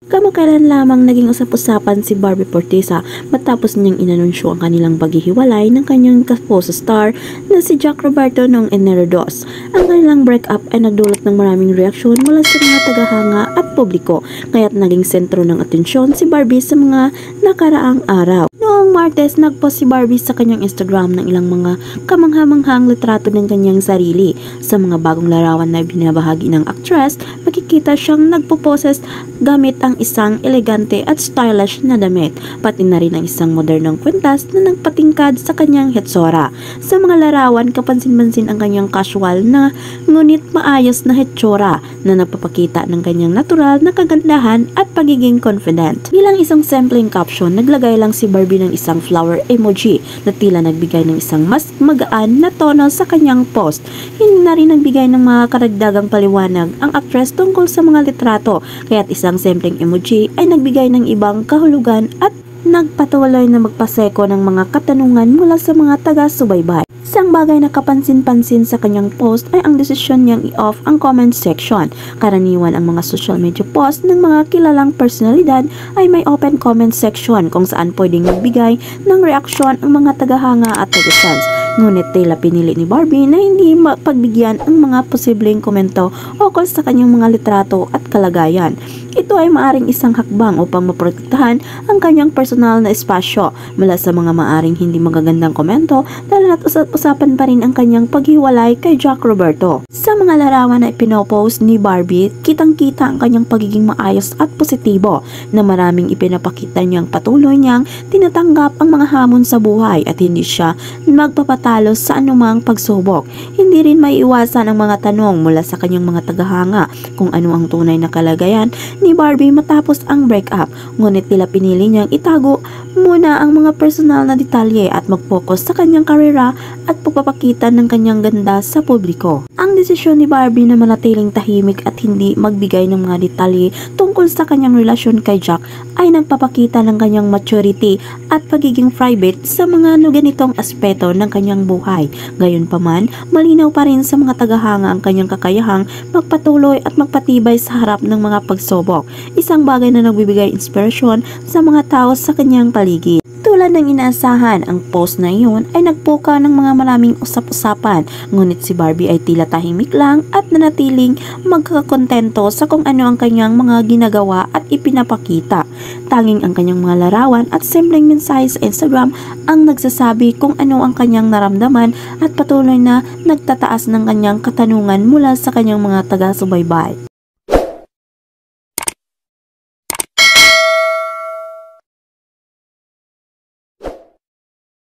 Kamakailan lamang naging usap-usapan si Barbie Forteza matapos niyang inanunsyo ang kanilang paghihiwalay ng kanyang co-star na si Jack Roberto noong Enero 2. Ang kanilang breakup ay nagdulot ng maraming reaksyon mula sa mga tagahanga at publiko, kaya't naging sentro ng atensyon si Barbie sa mga nakaraang araw. Noong Martes, nagpost si Barbie sa kanyang Instagram ng ilang mga kamangha-manghang litrato ng kanyang sarili. Sa mga bagong larawan na binabahagi ng actress, makikita siyang nagpo-poses gamit ang isang elegante at stylish na damit, pati na rin ang isang modernong kwintas na nagpatingkad sa kanyang hitsura. Sa mga larawan, kapansin-pansin ang kanyang casual na ngunit maayos na hitsura na nagpapakita ng kanyang natural na kagandahan at pagiging confident. Bilang isang simpleng caption, naglagay lang si Barbie ng isang flower emoji na tila nagbigay ng isang mas magaan na tono sa kanyang post. Hindi na rin nagbigay ng mga karagdagang paliwanag ang actress tungkol sa mga litrato, kaya't isang simpleng emoji ay nagbigay ng ibang kahulugan at nagpatuloy na magpaseko ng mga katanungan mula sa mga taga-subaybay. Isang bagay na kapansin-pansin sa kanyang post ay ang desisyon niyang i-off ang comment section. Karaniwan ang mga social media post ng mga kilalang personalidad ay may open comment section kung saan pwedeng magbigay ng reaksyon ang mga tagahanga at taga-fans. Ngunit tila pinili ni Barbie na hindi mapagbigyan ang mga posibleng komento ukol sa kanyang mga litrato at kalagayan. Ito ay maaring isang hakbang upang maprotektahan ang kanyang personal na espasyo mula sa mga maaring hindi magagandang komento, lalo na't usapan pa rin ang kanyang paghiwalay kay Jack Roberto. Sa mga larawan na ipinopost ni Barbie, kitang-kita ang kanyang pagiging maayos at positibo na maraming ipinapakita niyang patuloy niyang tinatanggap ang mga hamon sa buhay at hindi siya magpapatalo sa anumang pagsubok. Hindi rin maiiwasan ang mga tanong mula sa kanyang mga tagahanga kung ano ang tunay na kalagayan ni Barbie matapos ang breakup, ngunit tila pinili niyang itago muna ang mga personal na detalye at mag-focus sa kanyang karera at pagpapakita ng kanyang ganda sa publiko. Ang desisyon ni Barbie na manatiling tahimik at hindi magbigay ng mga detalye tungkol sa kanyang relasyon kay Jack ay nagpapakita ng kanyang maturity at pagiging private sa mga ganitong aspeto ng kanyang buhay. Gayunpaman, malinaw pa rin sa mga tagahanga ang kanyang kakayahang magpatuloy at magpatibay sa harap ng mga pagsubok. Isang bagay na nagbibigay inspirasyon sa mga tao sa kanyang paligid. Tulad ng inaasahan, ang post na iyon ay nagpuka ng mga maraming usap-usapan, ngunit si Barbie ay tila tahimik lang at nanatiling magkakontento sa kung ano ang kanyang mga ginagawa at ipinapakita. Tanging ang kanyang mga larawan at simpleng mensahe sa Instagram ang nagsasabi kung ano ang kanyang naramdaman at patuloy na nagtataas ng kanyang katanungan mula sa kanyang mga taga-subaybay.